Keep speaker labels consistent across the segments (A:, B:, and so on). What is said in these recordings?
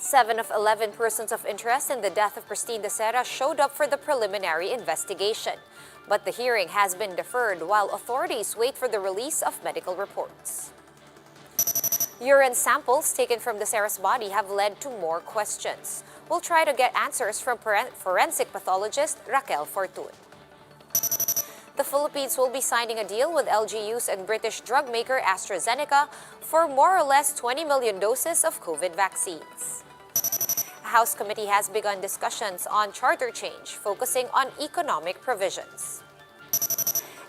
A: 7 of 11 persons of interest in the death of Christine Dacera showed up for the preliminary investigation. But the hearing has been deferred while authorities wait for the release of medical reports. Urine samples taken from Dacera's body have led to more questions. We'll try to get answers from forensic pathologist Raquel Fortun. The Philippines will be signing a deal with LGUs and British drug maker AstraZeneca for more or less 20 million doses of COVID vaccines. A House committee has begun discussions on charter change, focusing on economic provisions.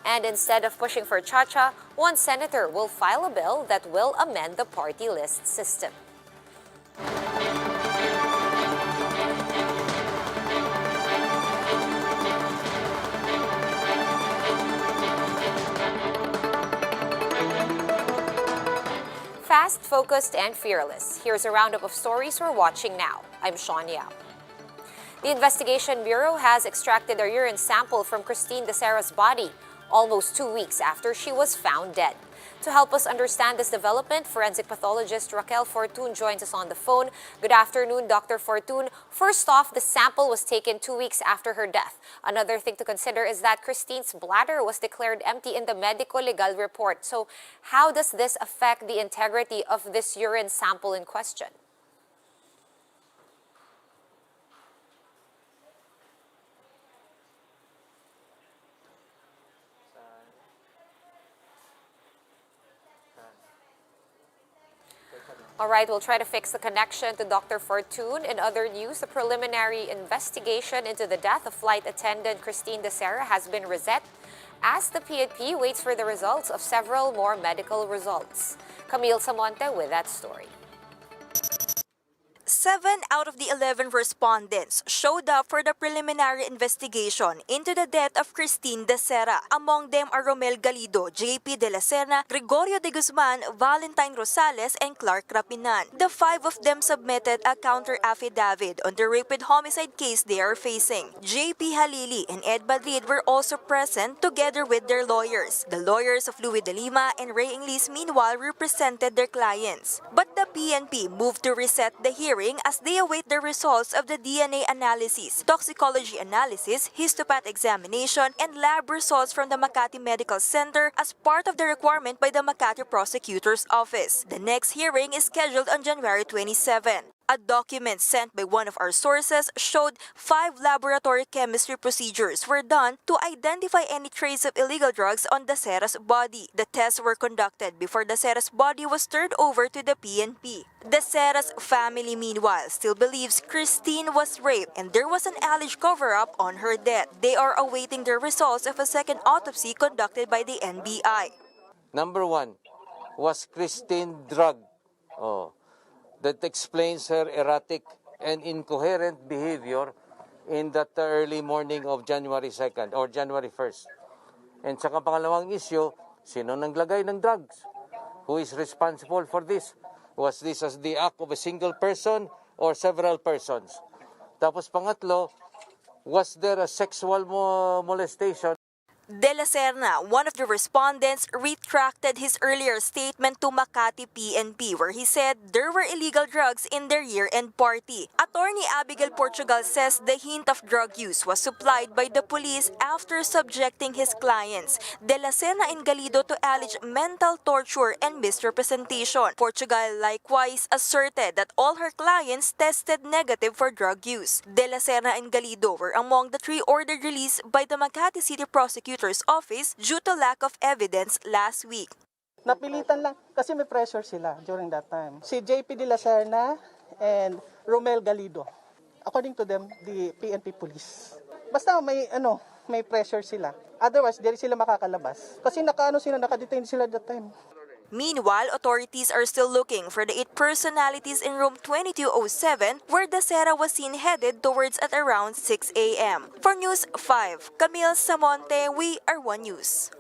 A: And instead of pushing for cha-cha, one senator will file a bill that will amend the party list system. Fast, focused, and fearless. Here's a roundup of stories we're watching now. I'm Sean Yao. The Investigation Bureau has extracted a urine sample from Christine Dacera's body almost 2 weeks after she was found dead. To help us understand this development, forensic pathologist Raquel Fortun joins us on the phone. Good afternoon, Dr. Fortun. First off, the sample was taken 2 weeks after her death. Another thing to consider is that Christine's bladder was declared empty in the medico-legal report. So how does this affect the integrity of this urine sample in question? All right, we'll try to fix the connection to Dr. Fortun. In other news, the preliminary investigation into the death of flight attendant Christine Dacera has been reset as the PNP waits for the results of several more medical results. Camille Samonte with that story.
B: 7 out of the 11 respondents showed up for the preliminary investigation into the death of Christine Dacera. Among them are Romel Galido, JP De La Serna, Gregorio De Guzman, Valentine Rosales, and Clark Rapinan. The 5 of them submitted a counter-affidavit on the rapid homicide case they are facing. JP Halili and Ed Madrid were also present together with their lawyers. The lawyers of Louis De Lima and Ray Inglis meanwhile represented their clients. But the PNP moved to reset the hearing as they await the results of the DNA analysis, toxicology analysis, histopath examination, and lab results from the Makati Medical Center as part of the requirement by the Makati Prosecutor's Office. The next hearing is scheduled on January 27. A document sent by one of our sources showed 5 laboratory chemistry procedures were done to identify any trace of illegal drugs on Dacera's body. The tests were conducted before Dacera's body was turned over to the PNP. Dacera's family, meanwhile, still believes Christine was raped and there was an alleged cover-up on her death. They are awaiting the results of a second autopsy conducted by the NBI.
C: Number 1, was Christine drugged? That explains her erratic and incoherent behavior in that early morning of January 2nd or January 1st. And sa pangalawang issue, sino naglagay ng drugs? Who is responsible for this? Was this as the act of a single person or several persons? Tapos pangatlo, was there a sexual molestation?
B: De La Serna, one of the respondents, retracted his earlier statement to Makati PNP where he said there were illegal drugs in their year-end party. Attorney Abigail Portugal says the hint of drug use was supplied by the police after subjecting his clients, De La Serna and Galido, to alleged mental torture and misrepresentation. Portugal likewise asserted that all her clients tested negative for drug use. De La Serna and Galido were among the 3 ordered released by the Makati City Prosecutor's Office due to lack of evidence last week.
D: Napilitan lang kasi may pressure sila during that time. Si JP De La Serna and Romel Galido. According to them, the PNP police. Basta may pressure sila. Otherwise, di sila makakalabas. Kasi naka-detain sila that time.
B: Meanwhile, authorities are still looking for the 8 personalities in room 2207 where Dacera was seen headed towards at around 6 a.m. For News 5, Camille Samonte, we are One News.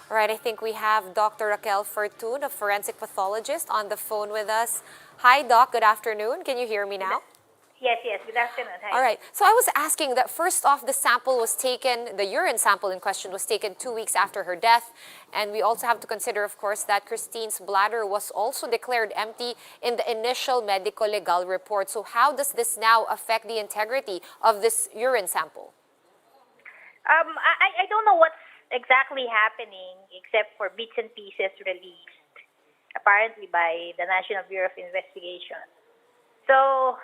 A: All right, I think we have Dr. Raquel Fortun, a forensic pathologist, on the phone with us. Hi, Doc. Good afternoon. Can you hear me now?
E: Yes, yes. Good afternoon. Hi.
A: All right. So I was asking that first off, the urine sample in question was taken 2 weeks after her death. And we also have to consider, of course, that Christine's bladder was also declared empty in the initial medical legal report. So how does this now affect the integrity of this urine sample?
E: I don't know what's exactly happening except for bits and pieces released, apparently by the National Bureau of Investigation. So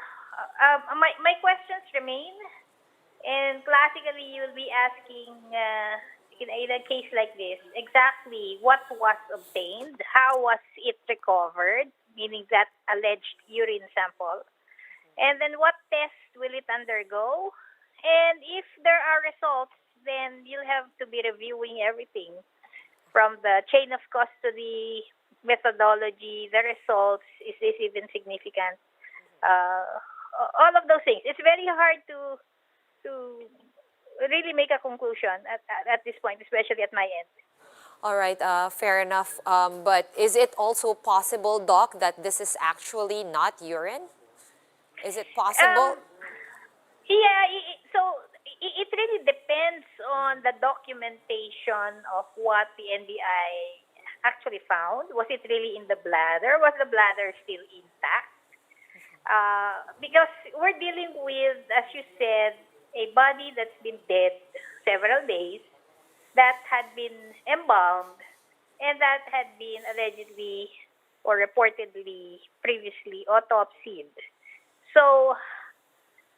E: my questions remain, and classically you'll be asking in a case like this exactly what was obtained, how was it recovered, meaning that alleged urine sample, and then what test will it undergo, and if there are results, then you'll have to be reviewing everything from the chain of custody, methodology, the results, is this even significant? All of those things. It's very hard to really make a conclusion at this point, especially at my end.
A: All right, fair enough. But is it also possible, Doc, that this is actually not urine? Is it possible?
E: Yeah, it really depends on the documentation of what the NBI actually found. Was it really in the bladder? Was the bladder still intact? Because we're dealing with, as you said, a body that's been dead several days, that had been embalmed, and that had been allegedly or reportedly previously autopsied. So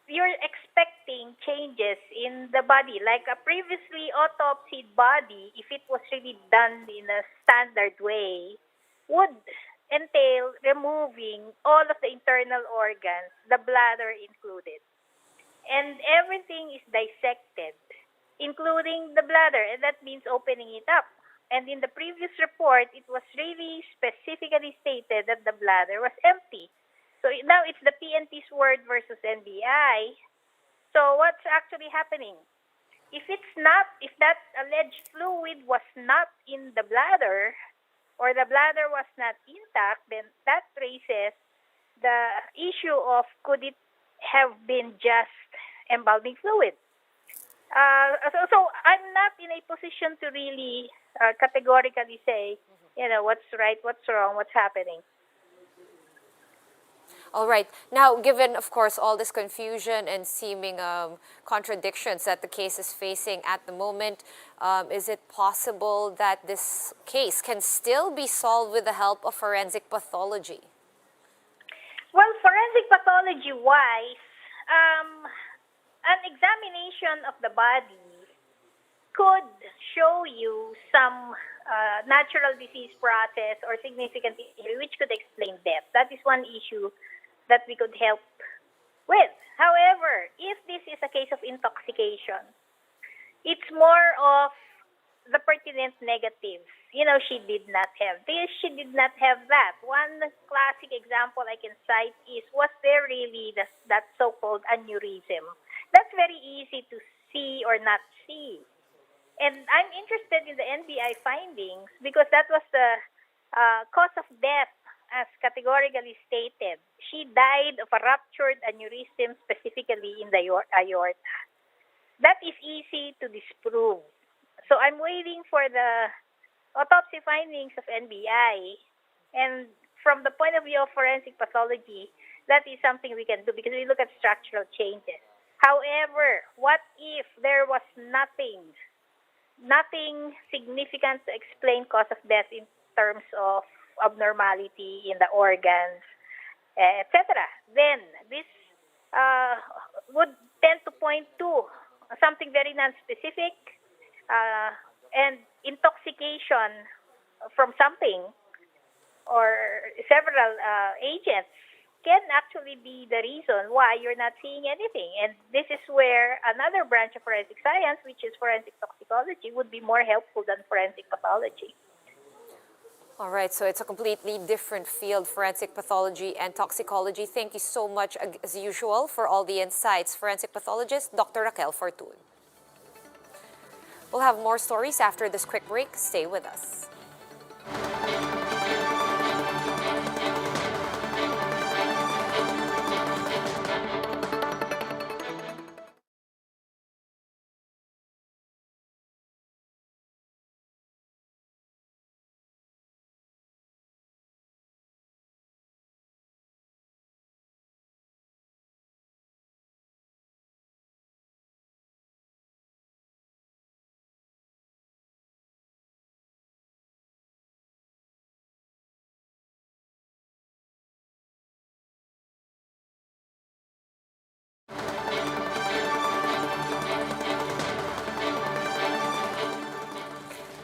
E: you're expecting changes in the body, like a previously autopsied body, if it was really done in a standard way, would entail removing all of the internal organs, the bladder included. And everything is dissected, including the bladder, and that means opening it up. And in the previous report, it was really specifically stated that the bladder was empty. So now it's the PNP's word versus NBI. So what's actually happening? If that alleged fluid was not in the bladder, or the bladder was not intact, then that raises the issue of could it have been just embalming fluid. So I'm not in a position to really categorically say, what's right, what's wrong, what's happening.
A: All right. Now, given, of course, all this confusion and seeming contradictions that the case is facing at the moment, is it possible that this case can still be solved with the help of forensic pathology?
E: Well, forensic pathology-wise, an examination of the body could show you some natural disease process or significant injury which could explain death. That is one issue that we could help with. However, if this is a case of intoxication, it's more of the pertinent negatives. She did not have this, she did not have that. One classic example I can cite is, was there really that so-called aneurysm? That's very easy to see or not see. And I'm interested in the NBI findings because that was the cause of death as categorically stated. She died of a ruptured aneurysm, specifically in the aorta. That is easy to disprove. So I'm waiting for the autopsy findings of NBI. And from the point of view of forensic pathology, that is something we can do because we look at structural changes. However, what if there was nothing significant to explain cause of death in terms of abnormality in the organs, etc.? Then this would tend to point to something very non-specific, and intoxication from something or several agents can actually be the reason why you're not seeing anything. And this is where another branch of forensic science, which is forensic toxicology, would be more helpful than forensic pathology.
A: All right, so it's a completely different field, forensic pathology and toxicology. Thank you so much, as usual, for all the insights. Forensic pathologist, Dr. Raquel Fortun. We'll have more stories after this quick break. Stay with us.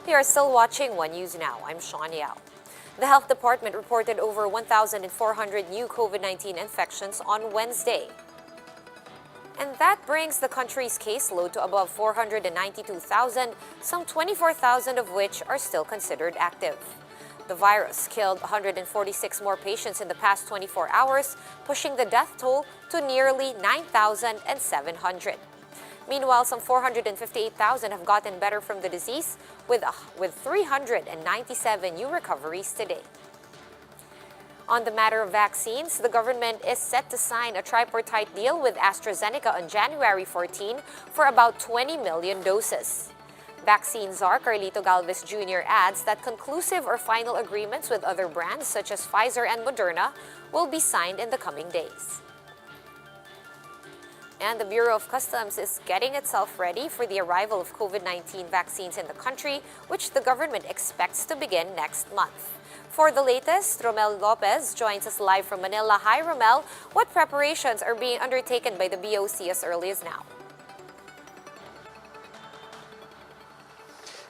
A: You are still watching One News Now. I'm Sean Yao. The Health Department reported over 1,400 new COVID-19 infections on Wednesday. And that brings the country's caseload to above 492,000, some 24,000 of which are still considered active. The virus killed 146 more patients in the past 24 hours, pushing the death toll to nearly 9,700. Meanwhile, some 458,000 have gotten better from the disease, with 397 new recoveries today. On the matter of vaccines, the government is set to sign a tripartite deal with AstraZeneca on January 14 for about 20 million doses. Vaccine czar Carlito Galvez Jr. adds that conclusive or final agreements with other brands such as Pfizer and Moderna will be signed in the coming days. And the Bureau of Customs is getting itself ready for the arrival of COVID-19 vaccines in the country, which the government expects to begin next month. For the latest, Romel Lopez joins us live from Manila. Hi, Romel. What preparations are being undertaken by the BOC as early as now?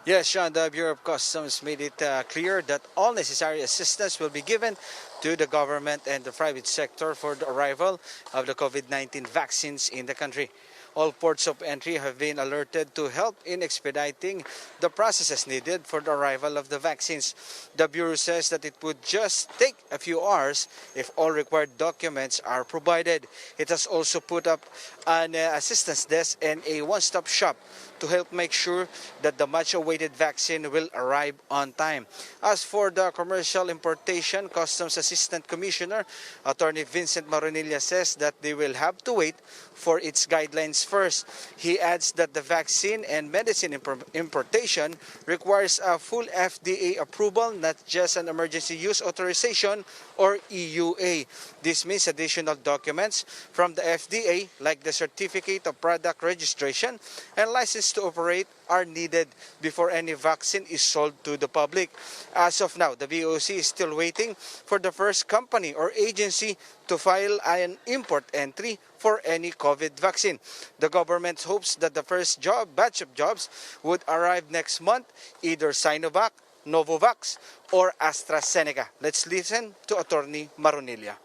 F: Yes, Sean, the Bureau of Customs made it clear that all necessary assistance will be given to the government and the private sector for the arrival of the COVID-19 vaccines in the country. All ports of entry have been alerted to help in expediting the processes needed for the arrival of the vaccines. The Bureau says that it would just take a few hours if all required documents are provided. It has also put up an assistance desk and a one-stop shop to help make sure that the much-awaited vaccine will arrive on time. As for the commercial importation, Customs Assistant Commissioner Attorney Vincent Maronilla says that they will have to wait for its guidelines first. He adds that the vaccine and medicine importation requires a full FDA approval, not just an emergency use authorization or EUA. This means additional documents from the FDA like the Certificate of Product Registration and license to operate are needed before any vaccine is sold to the public. As of now, the BOC is still waiting for the first company or agency to file an import entry for any COVID vaccine. The government hopes that the first batch of jobs would arrive next month, either Sinovac, Novavax, or AstraZeneca. Let's listen to Attorney Maronilla.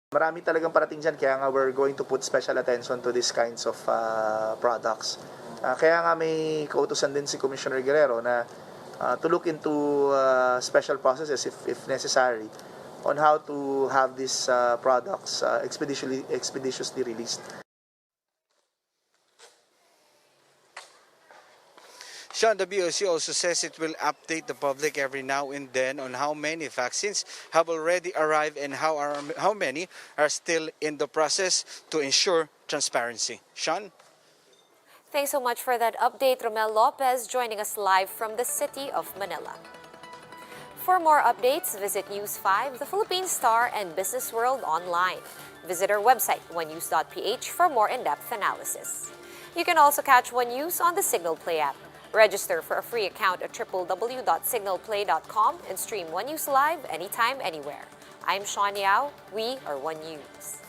G: Marami talagang parating dyan, kaya nga we're going to put special attention to these kinds of products. Kaya nga may kautusan din si Commissioner Guerrero na to look into special processes if necessary on how to have these products expeditiously released.
F: Sean, the BOC also says it will update the public every now and then on how many vaccines have already arrived and how many are still in the process to ensure transparency. Sean?
A: Thanks so much for that update, Romel Lopez, joining us live from the city of Manila. For more updates, visit News 5, the Philippine Star, and Business World online. Visit our website, onenews.ph, for more in-depth analysis. You can also catch One News on the Signal Play app. Register for a free account at www.signalplay.com and stream One News live anytime, anywhere. I'm Sean Yao. We are One News.